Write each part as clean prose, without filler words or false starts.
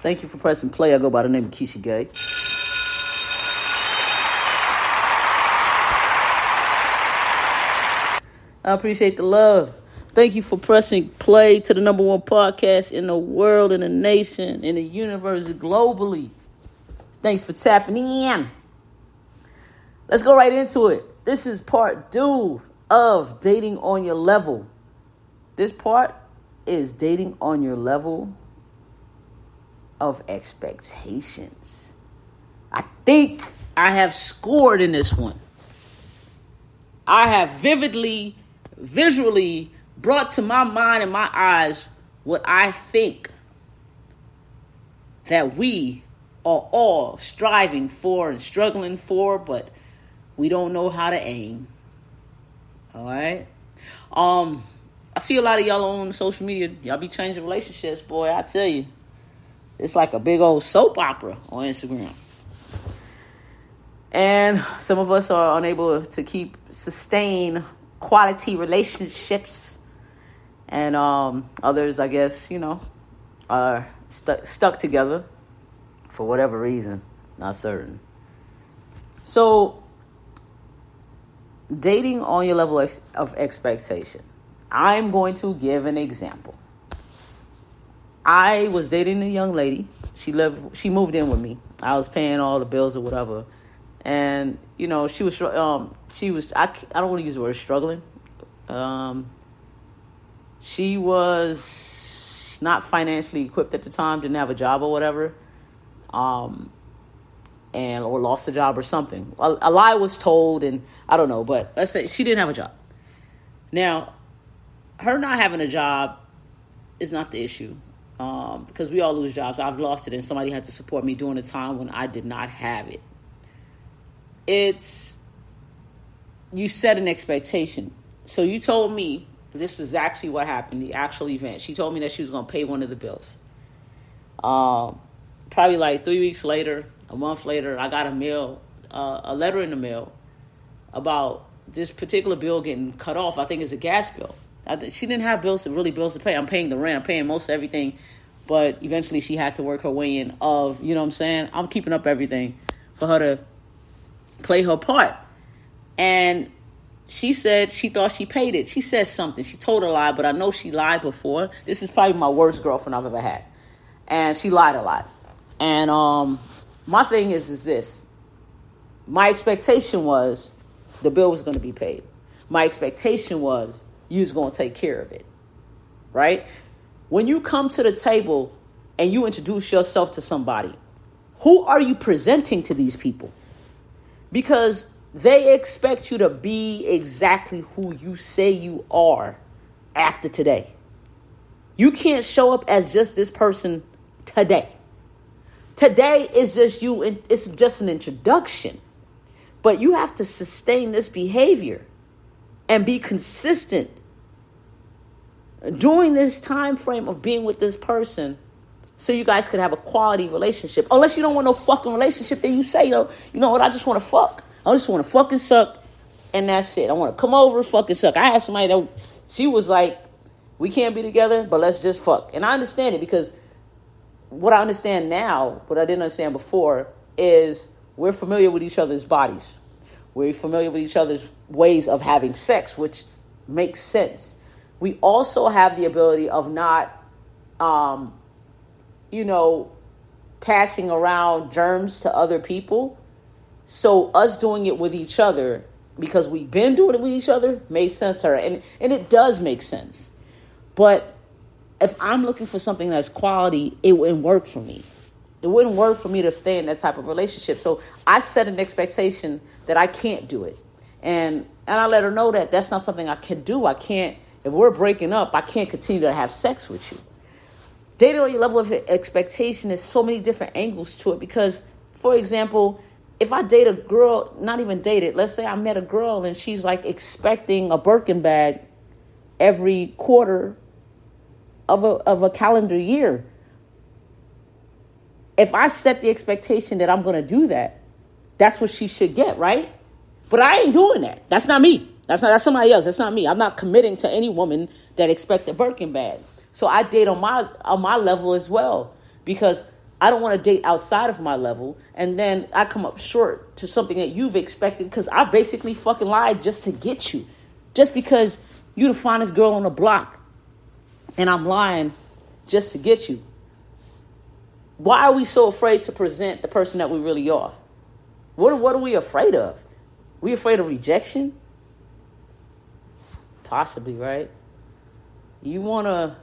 Thank you for pressing play. I go by the name of Keisha Gay. I appreciate the love. Thank you for pressing play to the number one podcast in the world, in the nation, in the universe, globally. Thanks for tapping in. Let's go right into it. This is part 2 of Dating on Your Level. This part is dating on your level of expectations. I think I have scored in this one. I have visually brought to my mind and my eyes what I think that we are all striving for and struggling for, but we don't know how to aim. All right? I see a lot of y'all on social media. Y'all be changing relationships, boy. I tell you, it's like a big old soap opera on Instagram. And some of us are unable to sustain quality relationships. And others, I guess, are stuck together for whatever reason. Not certain. So, dating on your level of expectation. I'm going to give an example. I was dating a young lady. She moved in with me. I was paying all the bills or whatever. And, she was, I don't want to use the word struggling. She was not financially equipped at the time, didn't have a job or whatever. Or lost a job or something. A lie was told, and I don't know, but let's say she didn't have a job. Now, her not having a job is not the issue, because we all lose jobs. I've lost it, and somebody had to support me during a time when I did not have it. You set an expectation. So you told me, this is actually what happened, the actual event. She told me that she was going to pay one of the bills. Probably like 3 weeks later, a month later, I got a letter in the mail about this particular bill getting cut off. I think it's a gas bill. She didn't have bills to pay. I'm paying the rent. I'm paying most of everything. But eventually she had to work her way in of, you know what I'm saying? I'm keeping up everything for her to play her part. And she said she thought she paid it. She said something. She told a lie, but I know she lied before. This is probably my worst girlfriend I've ever had. And she lied a lot. And my thing is this. My expectation was the bill was going to be paid. My expectation was you was going to take care of it. Right? When you come to the table and you introduce yourself to somebody, who are you presenting to these people? Because they expect you to be exactly who you say you are after today. You can't show up as just this person today. Today is just you, and it's just an introduction. But you have to sustain this behavior and be consistent during this time frame of being with this person so you guys could have a quality relationship. Unless you don't want no fucking relationship, then you say, you know what, I just want to fuck. I just want to fucking suck, and that's it. I want to come over and fucking suck. I had somebody that, she was like, we can't be together, but let's just fuck. And I understand it, because what I understand now, what I didn't understand before, is we're familiar with each other's bodies. We're familiar with each other's ways of having sex, which makes sense. We also have the ability of not, passing around germs to other people. So us doing it with each other, because we've been doing it with each other, made sense to her. And it does make sense. But if I'm looking for something that's quality, it wouldn't work for me. It wouldn't work for me to stay in that type of relationship. So I set an expectation that I can't do it. And I let her know that that's not something I can do. I can't, if we're breaking up, I can't continue to have sex with you. Dating on your level of expectation, is so many different angles to it. Because, for example, if I date a girl, not even date it, let's say I met a girl and she's like expecting a Birkin bag every quarter of a calendar year. If I set the expectation that I'm going to do that, that's what she should get, right? But I ain't doing that. That's not me. That's somebody else. That's not me. I'm not committing to any woman that expects a Birkin bag. So I date on my level as well, because I don't want to date outside of my level, and then I come up short to something that you've expected because I basically fucking lied just to get you. Just because you're the finest girl on the block, and I'm lying just to get you. Why are we so afraid to present the person that we really are? What are we afraid of? We afraid of rejection? Possibly, right? You're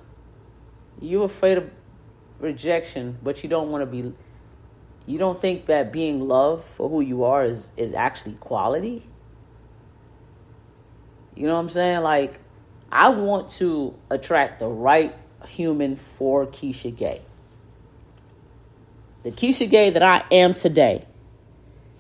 afraid of rejection, but you don't think that being loved for who you are is actually quality? You know what I'm saying? Like, I want to attract the right human for Keisha Gay. The Keisha Gay that I am today.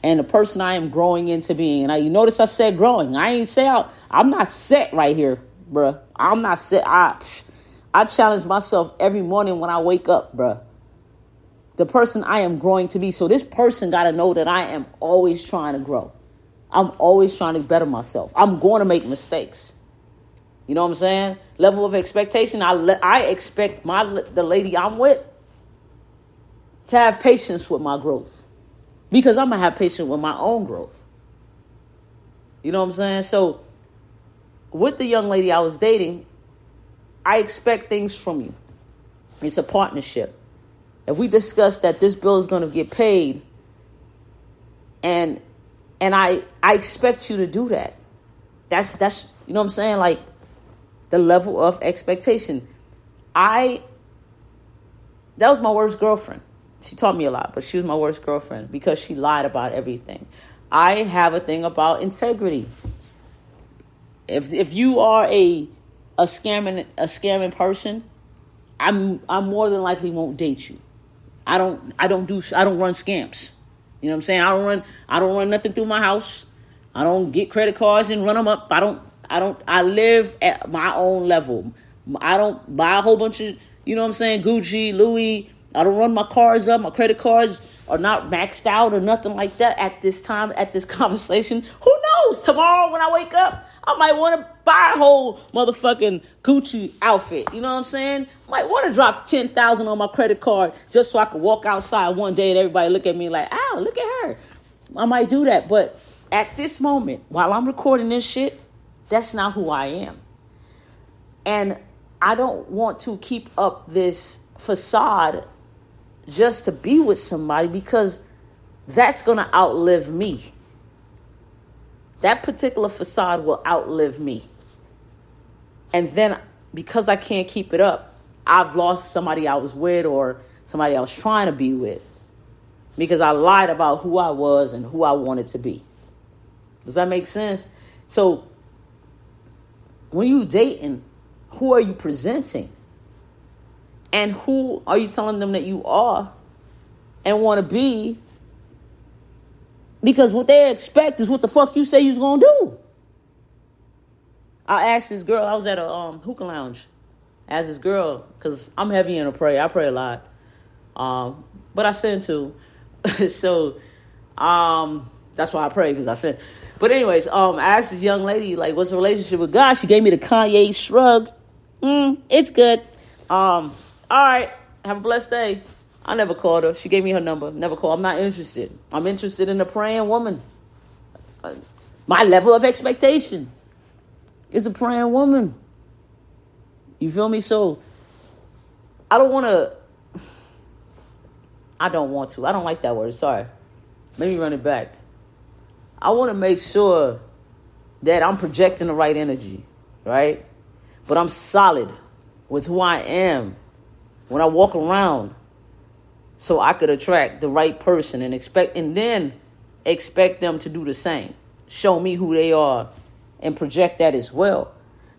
And the person I am growing into being. And you notice I said growing. I ain't say I'm not set right here, bruh. I'm not set. I challenge myself every morning when I wake up, bruh. The person I am growing to be. So this person got to know that I am always trying to grow. I'm always trying to better myself. I'm going to make mistakes. You know what I'm saying? Level of expectation. I expect the lady I'm with to have patience with my growth. Because I'm going to have patience with my own growth. You know what I'm saying? So with the young lady I was dating, I expect things from you. It's a partnership. If we discuss that this bill is going to get paid, and I expect you to do that. That's you know what I'm saying? Like, the level of expectation. That was my worst girlfriend. She taught me a lot, but she was my worst girlfriend because she lied about everything. I have a thing about integrity. If you are a scamming person, I'm more than likely won't date you. I don't run scams. You know what I'm saying? I don't run nothing through my house. I don't get credit cards and run them up. I live at my own level. I don't buy a whole bunch of, you know what I'm saying, Gucci, Louis. I don't run my cars up. My credit cards are not maxed out or nothing like that at this time, at this conversation. Who knows? Tomorrow when I wake up, I might want to buy a whole motherfucking Gucci outfit. You know what I'm saying? Might want to drop $10,000 on my credit card just so I could walk outside one day and everybody look at me like, "Ow, look at her." I might do that. But at this moment, while I'm recording this shit, that's not who I am. And I don't want to keep up this facade just to be with somebody because that's going to outlive me. That particular facade will outlive me. And then because I can't keep it up, I've lost somebody I was with or somebody I was trying to be with because I lied about who I was and who I wanted to be. Does that make sense? So when you dating, who are you presenting? And who are you telling them that you are and want to be? Because what they expect is what the fuck you say you was going to do. I asked this girl, I was at a hookah lounge. I asked this girl, because I'm heavy in a prayer. I pray a lot. But I sin too. So that's why I pray, because I sin. But anyways, I asked this young lady, like, what's the relationship with God? She gave me the Kanye shrug. It's good. All right, have a blessed day. I never called her. She gave me her number. Never called. I'm not interested. I'm interested in a praying woman. My level of expectation is a praying woman. You feel me? So I don't want to. I don't like that word. Sorry. Let me run it back. I want to make sure that I'm projecting the right energy, right? But I'm solid with who I am when I walk around, so I could attract the right person and then expect them to do the same. Show me who they are and project that as well.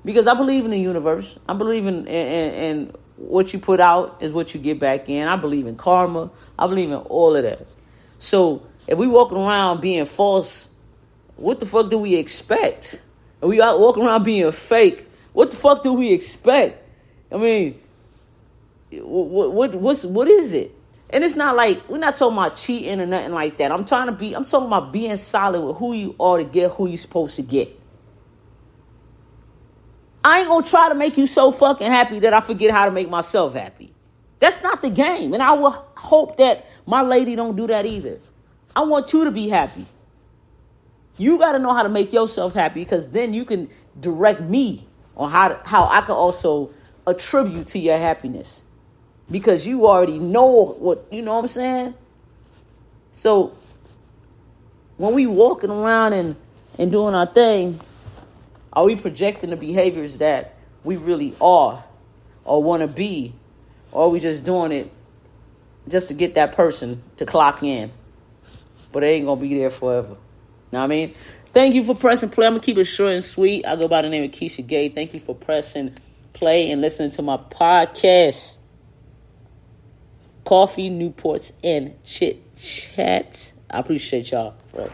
Because I believe in the universe. I believe in what you put out is what you get back in. I believe in karma. I believe in all of that. So if we walking around being false, what the fuck do we expect? If we out walking around being fake, what the fuck do we expect? I mean, what is it? And it's not like, we're not talking about cheating or nothing like that. I'm talking about being solid with who you are to get who you're supposed to get. I ain't gonna try to make you so fucking happy that I forget how to make myself happy. That's not the game. And I will hope that my lady don't do that either. I want you to be happy. You got to know how to make yourself happy, because then you can direct me on how I can also attribute to your happiness, because you already know what, you know what I'm saying? So when we walking around and doing our thing, are we projecting the behaviors that we really are or want to be? Or are we just doing it just to get that person to clock in? But they ain't going to be there forever. Know what I mean? Thank you for pressing play. I'm going to keep it short and sweet. I go by the name of Keisha Gay. Thank you for pressing play and listening to my podcast. Coffee, Newports, and Chit Chat. I appreciate y'all. Right.